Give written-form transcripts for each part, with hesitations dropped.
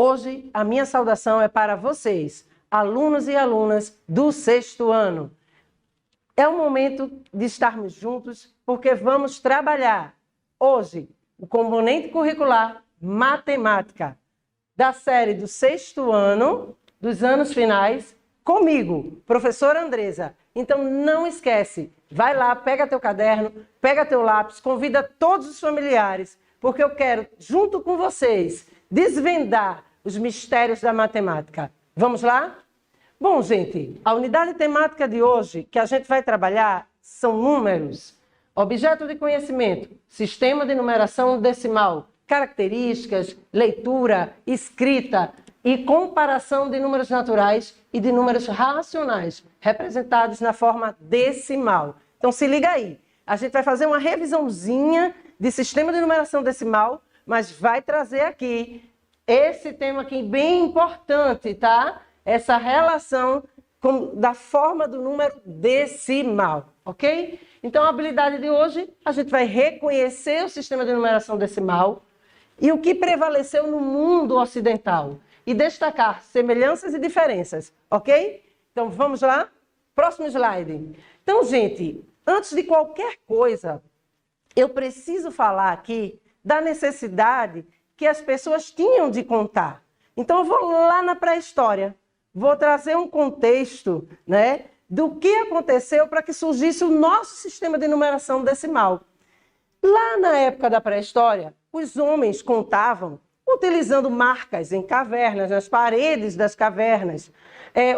Hoje, a minha saudação é para vocês, alunos e alunas do 6º ano. É o momento de estarmos juntos, porque vamos trabalhar hoje o componente curricular matemática da série do 6º ano, dos anos finais, comigo, professora Andresa. Então não esquece, vai lá, pega teu caderno, pega teu lápis, convida todos os familiares, porque eu quero, junto com vocês, desvendar os mistérios da matemática. Vamos lá? Bom, gente, a unidade temática de hoje que a gente vai trabalhar são números, objeto de conhecimento, sistema de numeração decimal, características, leitura, escrita e comparação de números naturais e de números racionais, representados na forma decimal. Então se liga aí, a gente vai fazer uma revisãozinha de sistema de numeração decimal, mas vai trazer aqui esse tema aqui bem importante, tá? Essa relação da forma do número decimal, ok? Então, a habilidade de hoje, a gente vai reconhecer o sistema de numeração decimal e o que prevaleceu no mundo ocidental e destacar semelhanças e diferenças, ok? Então, vamos lá? Próximo slide. Então, gente, antes de qualquer coisa, eu preciso falar aqui da necessidade que as pessoas tinham de contar. Então, eu vou lá na pré-história. Vou trazer um contexto, né, do que aconteceu para que surgisse o nosso sistema de numeração decimal. Lá na época da pré-história, os homens contavam utilizando marcas em cavernas, nas paredes das cavernas,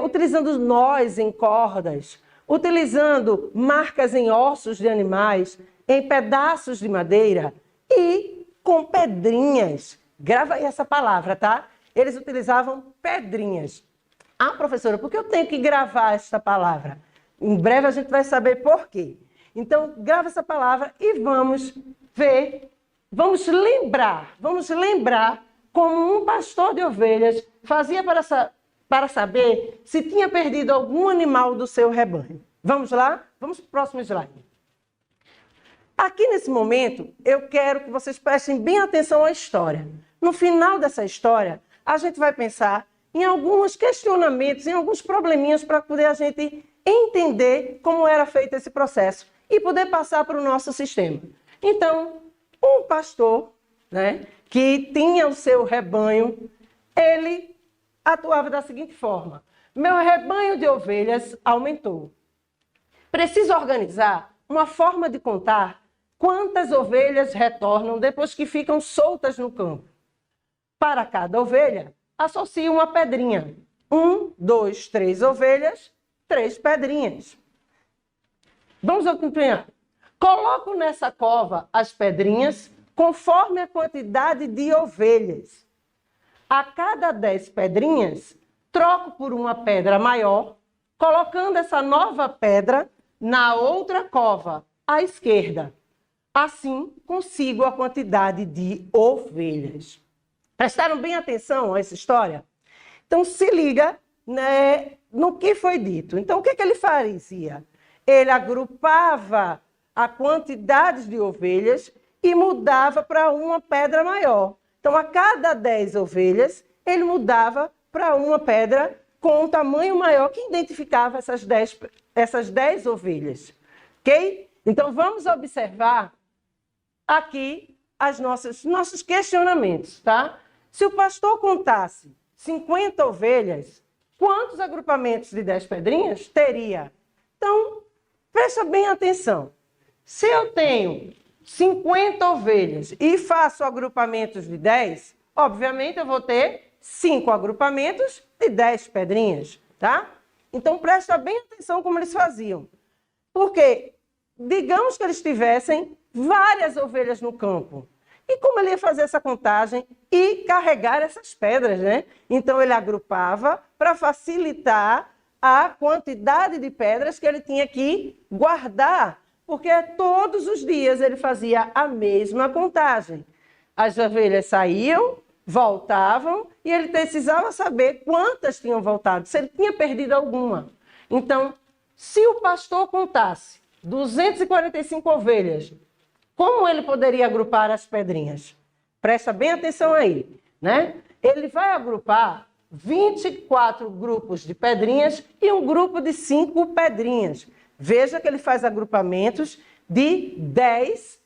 utilizando nós em cordas, utilizando marcas em ossos de animais, em pedaços de madeira e com pedrinhas. Grava aí essa palavra, tá? Eles utilizavam pedrinhas. Ah, professora, por que eu tenho que gravar esta palavra? Em breve a gente vai saber por quê. Então, grava essa palavra e vamos ver, vamos lembrar como um pastor de ovelhas fazia para saber se tinha perdido algum animal do seu rebanho. Vamos lá? Vamos para o próximo slide. Aqui nesse momento, eu quero que vocês prestem bem atenção à história. No final dessa história, a gente vai pensar em alguns questionamentos, em alguns probleminhas para poder a gente entender como era feito esse processo e poder passar para o nosso sistema. Então, um pastor, né, que tinha o seu rebanho, ele atuava da seguinte forma: meu rebanho de ovelhas aumentou. Preciso organizar uma forma de contar quantas ovelhas retornam depois que ficam soltas no campo. Para cada ovelha, associe uma pedrinha. 1, 2, 3 ovelhas, 3 pedrinhas. Vamos acompanhar. Coloco nessa cova as pedrinhas conforme a quantidade de ovelhas. A cada 10 pedrinhas, troco por uma pedra maior, colocando essa nova pedra na outra cova, à esquerda. Assim, consigo a quantidade de ovelhas. Prestaram bem atenção a essa história? Então, se liga, né, no que foi dito. Então, o que ele fazia? Ele agrupava a quantidade de ovelhas e mudava para uma pedra maior. Então, a cada 10 ovelhas, ele mudava para uma pedra com um tamanho maior que identificava essas 10 ovelhas. Ok? Então, vamos observar aqui nossos questionamentos, tá? Se o pastor contasse 50 ovelhas, quantos agrupamentos de 10 pedrinhas teria? Então, presta bem atenção. Se eu tenho 50 ovelhas e faço agrupamentos de 10, obviamente eu vou ter 5 agrupamentos de 10 pedrinhas, tá? Então, presta bem atenção como eles faziam. Porque, digamos que eles tivessem várias ovelhas no campo. E como ele ia fazer essa contagem e carregar essas pedras, né? Então, ele agrupava para facilitar a quantidade de pedras que ele tinha que guardar, porque todos os dias ele fazia a mesma contagem. As ovelhas saíam, voltavam, e ele precisava saber quantas tinham voltado, se ele tinha perdido alguma. Então, se o pastor contasse 245 ovelhas, como ele poderia agrupar as pedrinhas? Presta bem atenção aí, né? ele vai agrupar 24 grupos de pedrinhas e um grupo de 5 pedrinhas. Veja que ele faz agrupamentos de 10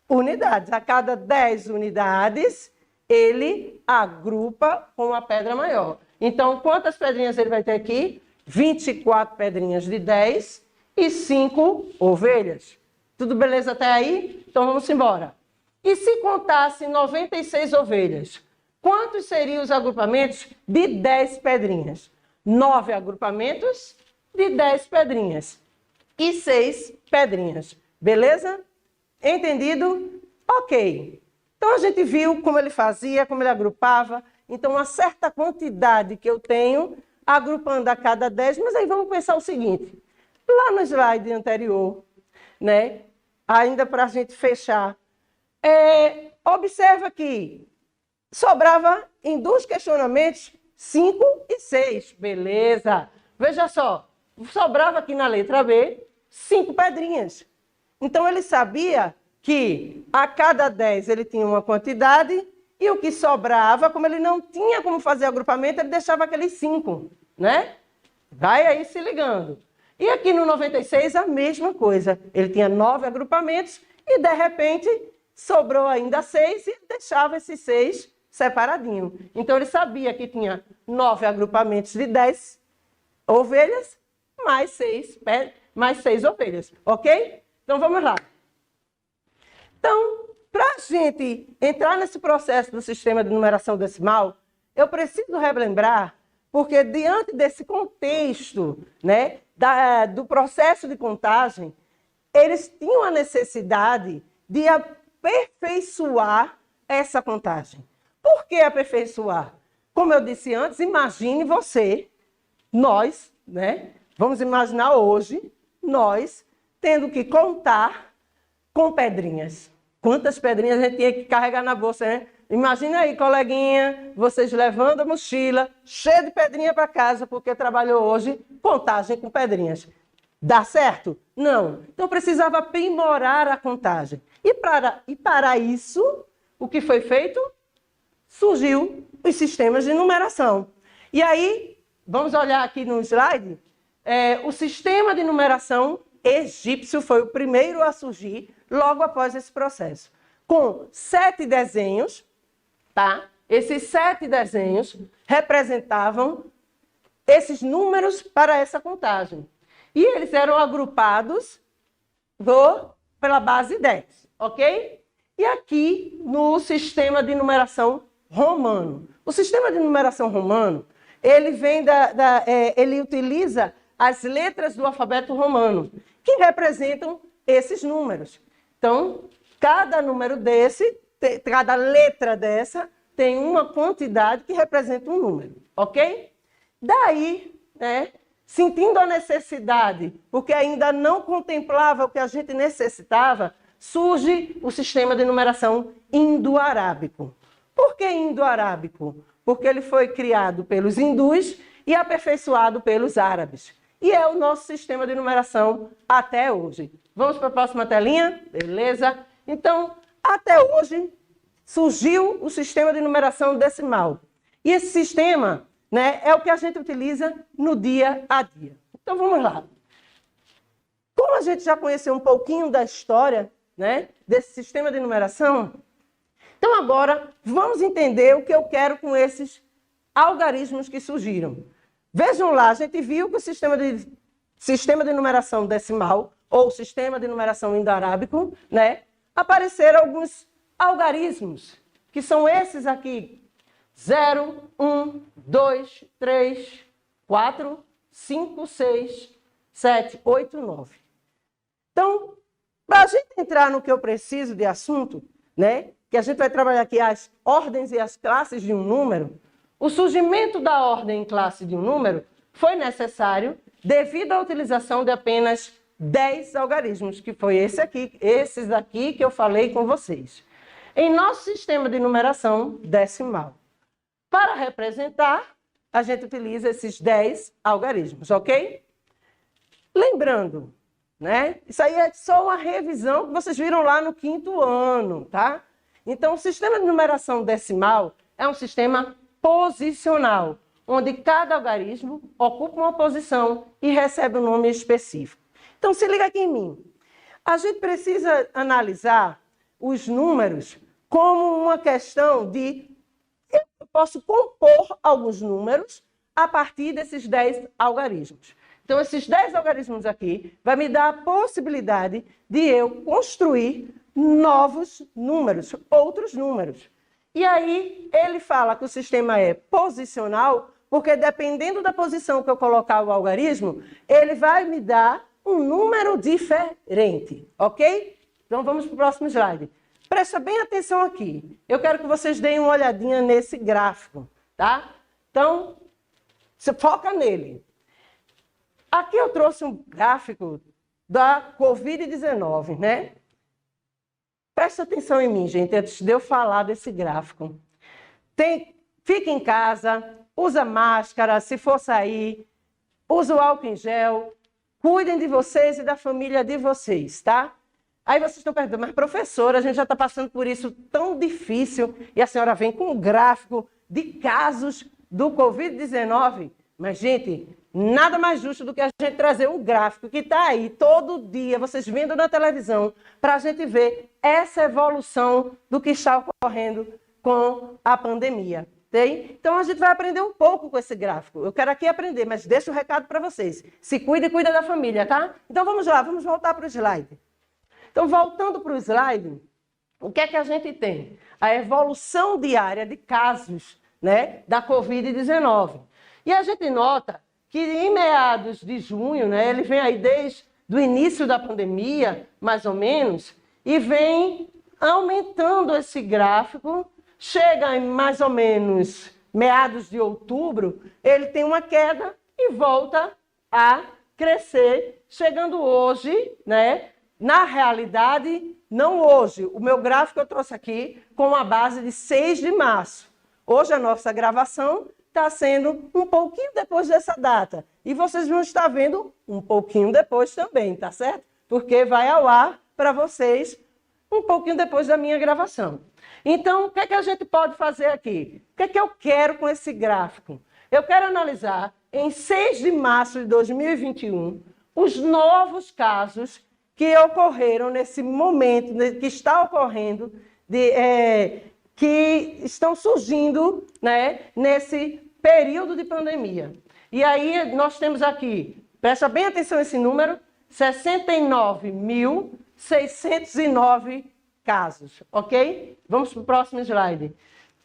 unidades. A cada 10 unidades, ele agrupa com uma pedra maior. Então, quantas pedrinhas ele vai ter aqui? 24 pedrinhas de 10 e 5 ovelhas. Tudo beleza até aí? Então, vamos embora. E se contasse 96 ovelhas, quantos seriam os agrupamentos de 10 pedrinhas? 9 agrupamentos de 10 pedrinhas e 6 pedrinhas. Beleza? Entendido? Ok. Então, a gente viu como ele fazia, como ele agrupava. Então, uma certa quantidade que eu tenho, agrupando a cada 10. Mas aí vamos pensar o seguinte. Lá no slide anterior, né? Ainda para a gente fechar, observa que sobrava em 2 questionamentos 5 e 6. Beleza. Veja só, sobrava aqui na letra B 5 pedrinhas. Então, ele sabia que a cada 10 ele tinha uma quantidade e o que sobrava, como ele não tinha como fazer agrupamento, ele deixava aqueles 5, né? Vai aí se ligando. E aqui no 96 a mesma coisa. Ele tinha 9 agrupamentos e, de repente, sobrou ainda 6 e deixava esses 6 separadinho. Então, ele sabia que tinha 9 agrupamentos de 10 ovelhas, mais 6 ovelhas, ok? Então, vamos lá. Então, para a gente entrar nesse processo do sistema de numeração decimal, eu preciso relembrar, porque diante desse contexto, né, do processo de contagem, eles tinham a necessidade de aperfeiçoar essa contagem. Por que aperfeiçoar? Como eu disse antes, imagine você, nós, né? Vamos imaginar hoje, nós tendo que contar com pedrinhas. Quantas pedrinhas a gente tinha que carregar na bolsa, né? Imagina aí, coleguinha, vocês levando a mochila cheia de pedrinha para casa, porque trabalhou hoje contagem com pedrinhas. Dá certo? Não. Então, precisava aprimorar a contagem. E para isso, o que foi feito? Surgiu os sistemas de numeração. E aí, vamos olhar aqui no slide, o sistema de numeração egípcio foi o primeiro a surgir logo após esse processo. Com 7 desenhos, tá? Esses 7 desenhos representavam esses números para essa contagem. E eles eram agrupados pela base 10, ok? E aqui no sistema de numeração romano. O sistema de numeração romano, ele vem ele utiliza as letras do alfabeto romano, que representam esses números. Então, cada número desse, cada letra dessa, tem uma quantidade que representa um número, ok? Daí, né, sentindo a necessidade, porque ainda não contemplava o que a gente necessitava, surge o sistema de numeração indo-arábico. Por que indo-arábico? Porque ele foi criado pelos hindus e aperfeiçoado pelos árabes. E é o nosso sistema de numeração até hoje. Vamos para a próxima telinha? Beleza? Então, até hoje, surgiu o sistema de numeração decimal. E esse sistema, né, é o que a gente utiliza no dia a dia. Então, vamos lá. Como a gente já conheceu um pouquinho da história, né, desse sistema de numeração, então agora vamos entender o que eu quero com esses algarismos que surgiram. Vejam lá, a gente viu que o sistema de numeração decimal, ou sistema de numeração indo-arábico, né, apareceram alguns algarismos, que são esses aqui. 0, 1, 2, 3, 4, 5, 6, 7, 8, 9. Então, para a gente entrar no que eu preciso de assunto, né, que a gente vai trabalhar aqui as ordens e as classes de um número, o surgimento da ordem em classe de um número foi necessário devido à utilização de apenas 10 algarismos, que foi esses aqui que eu falei com vocês. Em nosso sistema de numeração decimal. Para representar, a gente utiliza esses 10 algarismos, ok? Lembrando, né? Isso aí é só uma revisão que vocês viram lá no 5º ano, tá? Então, o sistema de numeração decimal é um sistema posicional, onde cada algarismo ocupa uma posição e recebe um nome específico. Então, se liga aqui em mim. A gente precisa analisar os números como uma questão de... Eu posso compor alguns números a partir desses 10 algarismos. Então, esses 10 algarismos aqui vai me dar a possibilidade de eu construir novos números, outros números. E aí, ele fala que o sistema é posicional, porque dependendo da posição que eu colocar o algarismo, ele vai me dar um número diferente, ok? Então, vamos para o próximo slide. Presta bem atenção aqui. Eu quero que vocês deem uma olhadinha nesse gráfico, tá? Então, você foca nele. Aqui eu trouxe um gráfico da Covid-19, né? Presta atenção em mim, gente, antes de eu falar desse gráfico. Fica em casa, usa máscara, se for sair, usa o álcool em gel, cuidem de vocês e da família de vocês, tá? Aí vocês estão perguntando, mas professora, a gente já está passando por isso tão difícil e a senhora vem com um gráfico de casos do Covid-19. Mas, gente, nada mais justo do que a gente trazer um gráfico que está aí todo dia, vocês vendo na televisão, para a gente ver essa evolução do que está ocorrendo com a pandemia. Tem? Então, a gente vai aprender um pouco com esse gráfico. Eu quero aqui aprender, mas deixo o recado para vocês. Se cuida e cuida da família, tá? Então, vamos lá, vamos voltar para o slide. Então, voltando para o slide, o que é que a gente tem? A evolução diária de casos, né, da Covid-19. E a gente nota que em meados de junho, né, ele vem aí desde o início da pandemia, mais ou menos, e vem aumentando esse gráfico, chega em mais ou menos meados de outubro, ele tem uma queda e volta a crescer, chegando hoje, né, na realidade, não hoje, o meu gráfico eu trouxe aqui com a base de 6 de março. Hoje a nossa gravação está sendo um pouquinho depois dessa data. E vocês vão estar vendo um pouquinho depois também, tá certo? Porque vai ao ar para vocês um pouquinho depois da minha gravação. Então, o que é que a gente pode fazer aqui? O que é que eu quero com esse gráfico? Eu quero analisar, em 6 de março de 2021, os novos casos que ocorreram nesse momento, que está ocorrendo, que estão surgindo, né, nesse período de pandemia. E aí nós temos aqui, presta bem atenção nesse número, 69.609 casos, ok? Vamos para o próximo slide.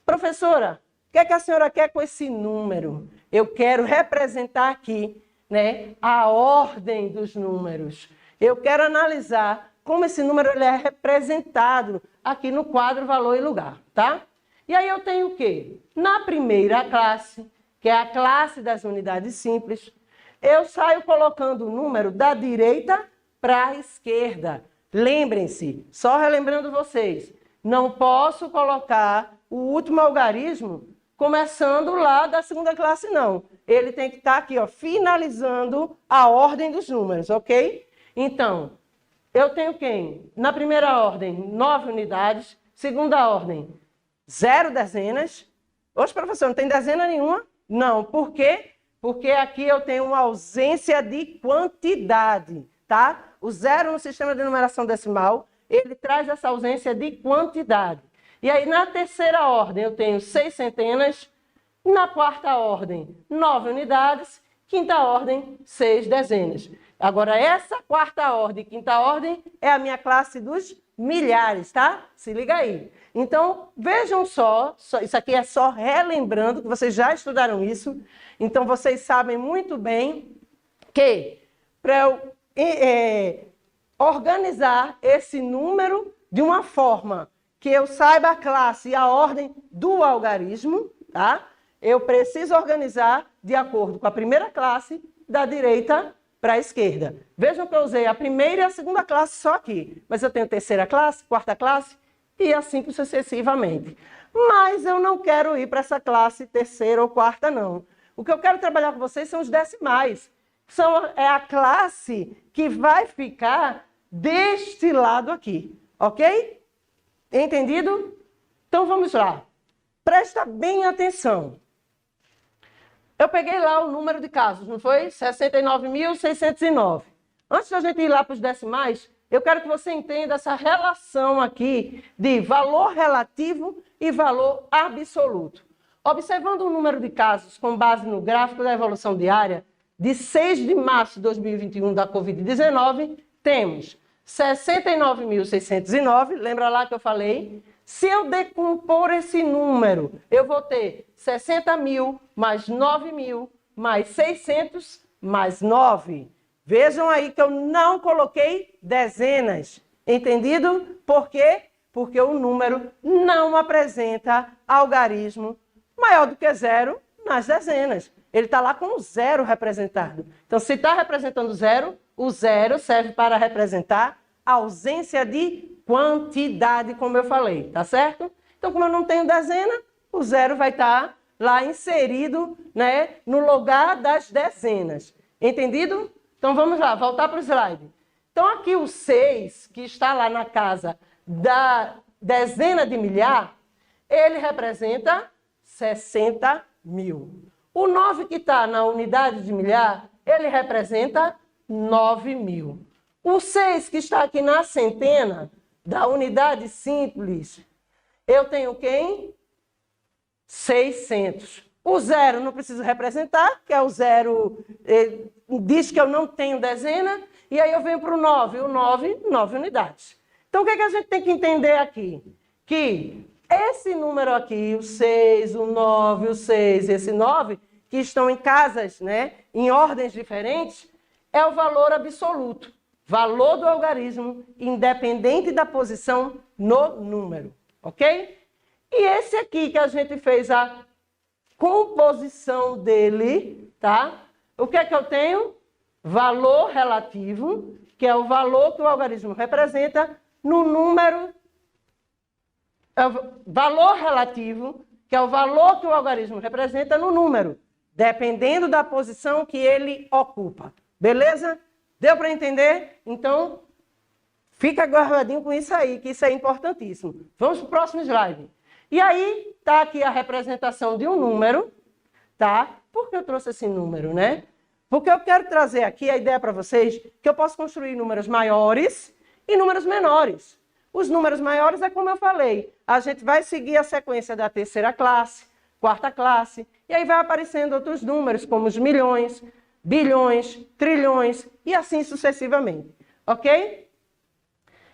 Professora, o que é que a senhora quer com esse número? Eu quero representar aqui, né, a ordem dos números. Eu quero analisar como esse número ele é representado aqui no quadro valor e lugar, tá? E aí eu tenho o quê? Na primeira classe, que é a classe das unidades simples, eu saio colocando o número da direita para a esquerda. Lembrem-se, só relembrando vocês, não posso colocar o último algarismo começando lá da segunda classe, não. Ele tem que estar aqui, ó, finalizando a ordem dos números, ok? Então, eu tenho quem? Na primeira ordem, 9 unidades. Segunda ordem, 0 dezenas. Oxe, professor, não tem dezena nenhuma? Não. Por quê? Porque aqui eu tenho uma ausência de quantidade, tá? O 0 no sistema de numeração decimal, ele traz essa ausência de quantidade. E aí, na terceira ordem, eu tenho 6 centenas. Na quarta ordem, 9 unidades. Quinta ordem, 6 dezenas. Agora, essa quarta ordem e quinta ordem é a minha classe dos milhares, tá? Se liga aí. Então, vejam só, isso aqui é só relembrando, que vocês já estudaram isso. Então, vocês sabem muito bem que para eu organizar esse número de uma forma que eu saiba a classe e a ordem do algarismo, tá? Eu preciso organizar de acordo com a primeira classe, da direita para a esquerda. Vejam que eu usei a primeira e a segunda classe só aqui, mas eu tenho terceira classe, quarta classe e assim sucessivamente. Mas eu não quero ir para essa classe terceira ou quarta, não. O que eu quero trabalhar com vocês são os decimais. É a classe que vai ficar deste lado aqui, ok? Entendido? Então vamos lá. Presta bem atenção. Eu peguei lá o número de casos, não foi? 69.609. Antes da gente ir lá para os decimais, eu quero que você entenda essa relação aqui de valor relativo e valor absoluto. Observando o número de casos com base no gráfico da evolução diária, de 6 de março de 2021 da Covid-19, temos 69.609, lembra lá que eu falei? Se eu decompor esse número, eu vou ter 60.000 mais 9.000 mais 600 mais 9. Vejam aí que eu não coloquei dezenas. Entendido? Por quê? Porque o número não apresenta algarismo maior do que zero nas dezenas. Ele está lá com o zero representado. Então, se está representando zero, o zero serve para representar a ausência de quantidade, como eu falei, tá certo? Então, como eu não tenho dezena, o zero vai estar lá inserido, né, no lugar das dezenas. Entendido? Então, vamos lá, voltar para o slide. Então, aqui o 6, que está lá na casa da dezena de milhar, ele representa 60.000. O 9 que está na unidade de milhar, ele representa 9.000. O 6 que está aqui na centena, da unidade simples, eu tenho quem? 600. O 0 não preciso representar, que é o 0, diz que eu não tenho dezena, e aí eu venho para o 9. O 9, 9 unidades. Então, o que é que a gente tem que entender aqui? Que esse número aqui, o 6, o 9, o 6 e esse 9, que estão em casas, né, em ordens diferentes, é o valor absoluto. Valor do algarismo, independente da posição no número. Ok? E esse aqui que a gente fez a composição dele, tá? O que é que eu tenho? Valor relativo, que é o valor que o algarismo representa no número. Valor relativo, que é o valor que o algarismo representa no número, dependendo da posição que ele ocupa. Beleza? Deu para entender? Então, fica guardadinho com isso aí, que isso é importantíssimo. Vamos para o próximo slide. E aí, está aqui a representação de um número, tá? Por que eu trouxe esse número, né? Porque eu quero trazer aqui a ideia para vocês que eu posso construir números maiores e números menores. Os números maiores é como eu falei, a gente vai seguir a sequência da terceira classe, quarta classe, e aí vai aparecendo outros números, como os milhões, bilhões, trilhões, e assim sucessivamente. Ok?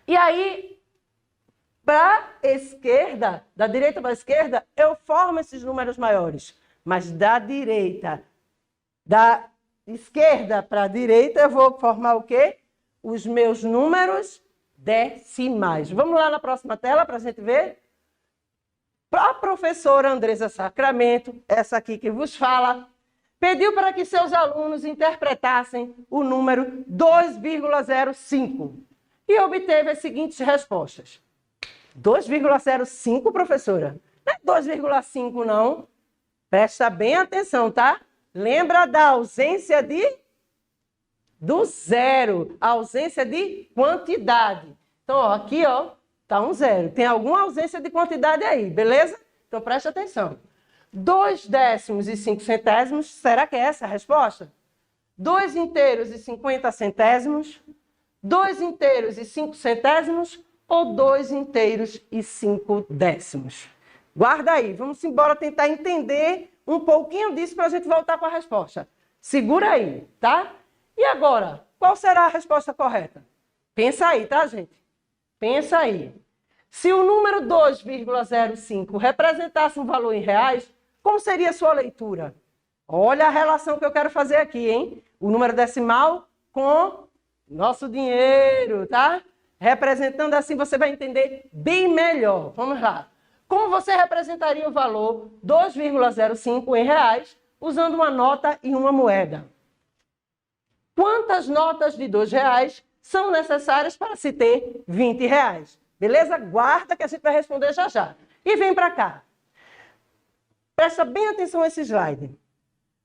E aí, para a esquerda, da direita para a esquerda, eu formo esses números maiores. Mas da esquerda para a direita, eu vou formar o quê? Os meus números decimais. Vamos lá na próxima tela para a gente ver? A professora Andresa Sacramento, essa aqui que vos fala, pediu para que seus alunos interpretassem o número 2,05 e obteve as seguintes respostas. 2,05, professora? Não é 2,5, não. Presta bem atenção, tá? Lembra da ausência do zero, a ausência de quantidade. Então, ó, aqui, ó, tá um zero. Tem alguma ausência de quantidade aí, beleza? Então, presta atenção. 2 décimos e 5 centésimos, será que é essa a resposta? 2 inteiros e 50 centésimos, 2 inteiros e 5 centésimos ou 2 inteiros e 5 décimos? Guarda aí, vamos embora tentar entender um pouquinho disso para a gente voltar com a resposta. Segura aí, tá? E agora, qual será a resposta correta? Pensa aí, tá, gente? Pensa aí. Se o número 2,05 representasse um valor em reais, como seria a sua leitura? Olha a relação que eu quero fazer aqui, hein? O número decimal com nosso dinheiro, tá? Representando assim, você vai entender bem melhor. Vamos lá. Como você representaria o valor 2,05 em reais usando uma nota e uma moeda? Quantas notas de R$2 são necessárias para se ter 20 reais? Beleza? Guarda que a gente vai responder já já. E vem para cá. Presta bem atenção nesse slide.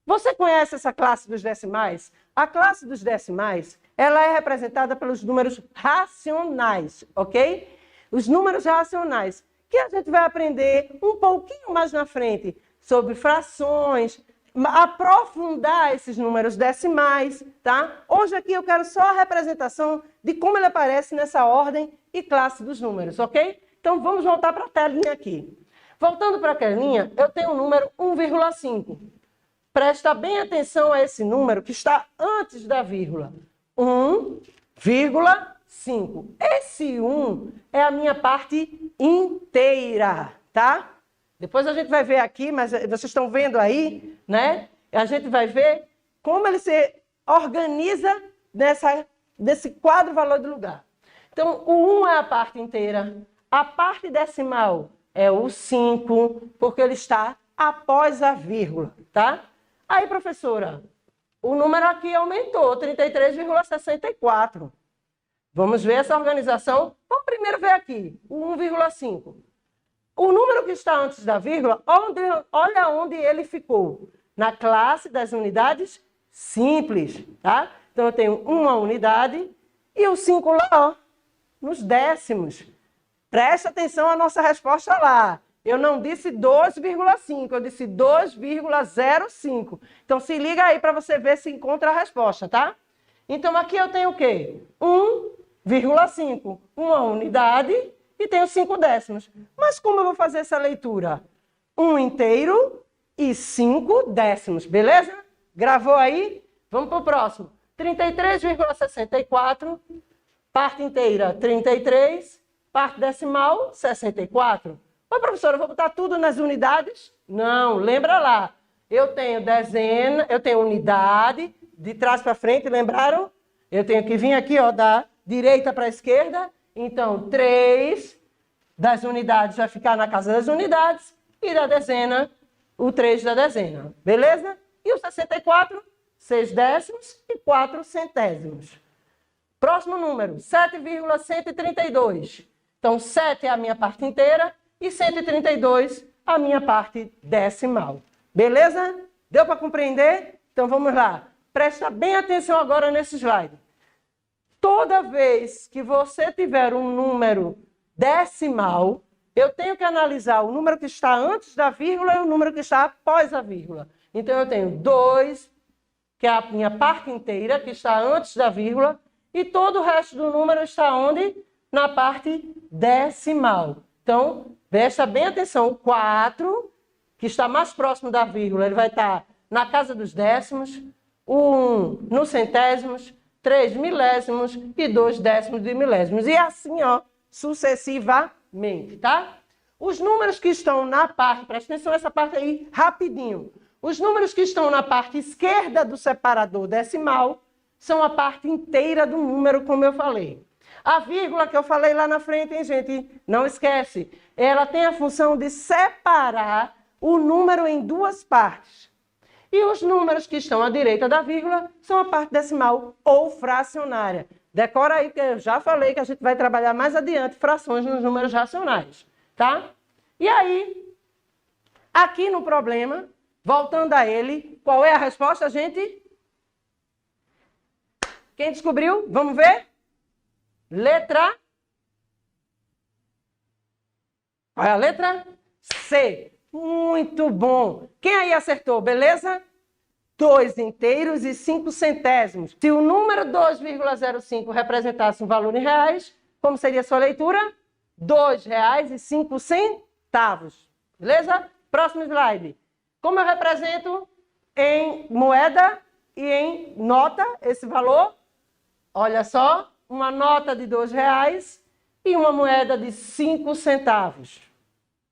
Você conhece essa classe dos decimais? A classe dos decimais, ela é representada pelos números racionais, ok? Os números racionais, que a gente vai aprender um pouquinho mais na frente sobre frações, aprofundar esses números decimais, tá? Hoje aqui eu quero só a representação de como ele aparece nessa ordem e classe dos números, ok? Então vamos voltar para a telinha aqui. Voltando para a telinha, eu tenho o número 1,5. Presta bem atenção a esse número que está antes da vírgula. 1,5. Esse 1 é a minha parte inteira, tá? Depois a gente vai ver aqui, mas vocês estão vendo aí, né? A gente vai ver como ele se organiza nesse quadro valor de lugar. Então, o 1 é a parte inteira. A parte decimal é o 5, porque ele está após a vírgula, tá? Aí, professora, o número aqui aumentou, 33,64. Vamos ver essa organização. Vamos primeiro ver aqui, o 1,5. O número que está antes da vírgula, olha onde ele ficou. Na classe das unidades simples, tá? Então, eu tenho uma unidade e o 5 lá, ó, nos décimos. Preste atenção à nossa resposta lá. Eu não disse 2,5, eu disse 2,05. Então, se liga aí para você ver se encontra a resposta, tá? Então, aqui eu tenho o quê? 1,5, uma unidade e tenho 5 décimos. Mas como eu vou fazer essa leitura? 1 inteiro e 5 décimos, beleza? Gravou aí? Vamos para o próximo. 33,64, parte inteira 33, parte decimal 64. Mas, professora, eu vou botar tudo nas unidades? Não, lembra lá. Eu tenho dezena, eu tenho unidade, de trás para frente, lembraram? Eu tenho que vir aqui, ó, da direita para a esquerda. Então, 3 das unidades vai ficar na casa das unidades e da dezena, o 3 da dezena. Beleza? E o 64, 6 décimos e 4 centésimos. Próximo número, 7,132. Então, 7 é a minha parte inteira e 132 a minha parte decimal. Beleza? Deu para compreender? Então, vamos lá. Presta bem atenção agora nesse slide. Toda vez que você tiver um número decimal, eu tenho que analisar o número que está antes da vírgula e o número que está após a vírgula. Então, eu tenho 2, que é a minha parte inteira, que está antes da vírgula, e todo o resto do número está onde? Na parte decimal. Então, presta bem atenção, o 4, que está mais próximo da vírgula, ele vai estar na casa dos décimos, o 1 nos centésimos, 3 milésimos e 2 décimos de milésimos. E assim, ó, sucessivamente, tá? Os números que estão na parte, presta atenção nessa parte aí, rapidinho. Os números que estão na parte esquerda do separador decimal são a parte inteira do número, como eu falei. A vírgula que eu falei lá na frente, hein, gente? Não esquece. Ela tem a função de separar o número em duas partes. E os números que estão à direita da vírgula são a parte decimal ou fracionária. Decora aí que eu já falei que a gente vai trabalhar mais adiante frações nos números racionais, tá? E aí, aqui no problema, voltando a ele, qual é a resposta, gente? Quem descobriu? Vamos ver? Letra... Qual é a letra? C. Muito bom. Quem aí acertou, beleza? 2 inteiros e 5 centésimos. Se o número 2,05 representasse um valor em reais, como seria a sua leitura? R$ 2,05. Beleza? Próximo slide. Como eu represento em moeda e em nota esse valor? Olha só, uma nota de R$ 2,00 e uma moeda de 5 centavos.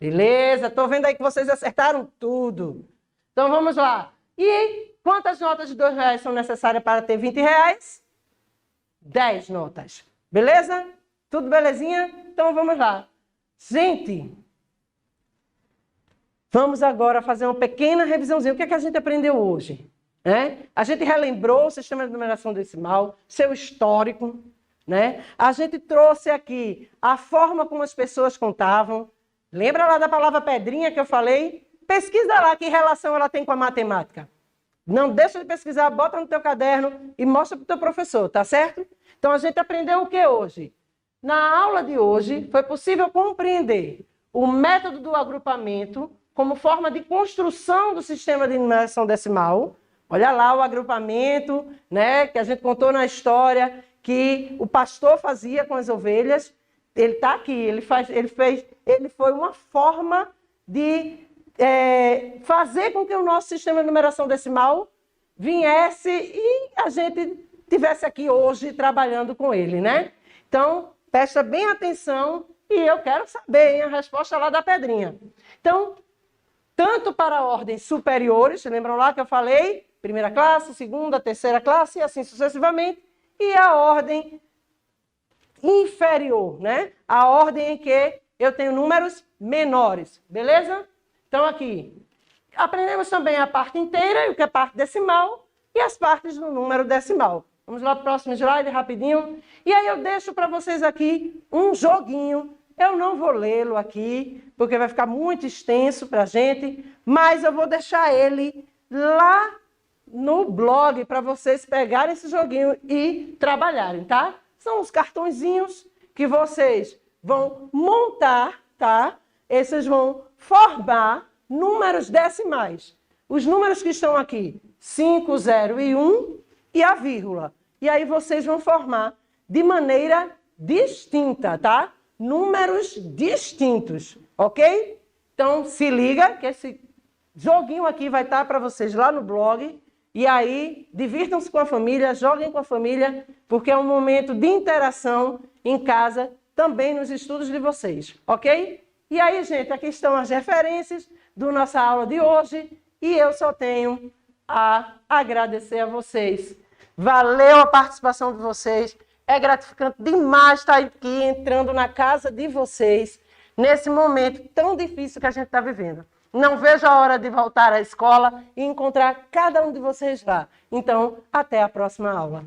Beleza? Estou vendo aí que vocês acertaram tudo. Então vamos lá. E quantas notas de R$ 2,00 são necessárias para ter R$ 20,00? 10 notas. Beleza? Tudo belezinha? Então vamos lá. Gente, vamos agora fazer uma pequena revisãozinha. O que é que a gente aprendeu hoje? A gente relembrou o sistema de numeração decimal, seu histórico, né? A gente trouxe aqui a forma como as pessoas contavam. Lembra lá da palavra pedrinha que eu falei? Pesquisa lá que relação ela tem com a matemática. Não deixa de pesquisar, bota no teu caderno e mostra para o teu professor, tá certo? Então a gente aprendeu o que hoje? Na aula de hoje foi possível compreender o método do agrupamento como forma de construção do sistema de numeração decimal. Olha lá o agrupamento, né, que a gente contou na história, que o pastor fazia com as ovelhas. Ele está aqui, ele foi uma forma de fazer com que o nosso sistema de numeração decimal viesse e a gente estivesse aqui hoje trabalhando com ele, né? Então, presta bem atenção e eu quero saber, hein, a resposta lá da pedrinha. Então, tanto para ordens superiores, lembram lá que eu falei? Primeira classe, segunda, terceira classe e assim sucessivamente. E a ordem inferior, né? A ordem em que eu tenho números menores, beleza? Então, aqui, aprendemos também a parte inteira, o que é parte decimal, e as partes do número decimal. Vamos lá para o próximo slide, rapidinho. E aí eu deixo para vocês aqui um joguinho. Eu não vou lê-lo aqui, porque vai ficar muito extenso para a gente, mas eu vou deixar ele lá no blog para vocês pegarem esse joguinho e trabalharem, tá? São os cartõezinhos que vocês vão montar, tá? Esses vão formar números decimais. Os números que estão aqui, 5, 0 e 1 e a vírgula. E aí vocês vão formar de maneira distinta, tá? Números distintos, ok? Então se liga que esse joguinho aqui vai estar para vocês lá no blog. E aí, divirtam-se com a família, joguem com a família, porque é um momento de interação em casa, também nos estudos de vocês, ok? E aí, gente, aqui estão as referências da nossa aula de hoje e eu só tenho a agradecer a vocês. Valeu a participação de vocês, é gratificante demais estar aqui entrando na casa de vocês nesse momento tão difícil que a gente está vivendo. Não vejo a hora de voltar à escola e encontrar cada um de vocês lá. Então, até a próxima aula.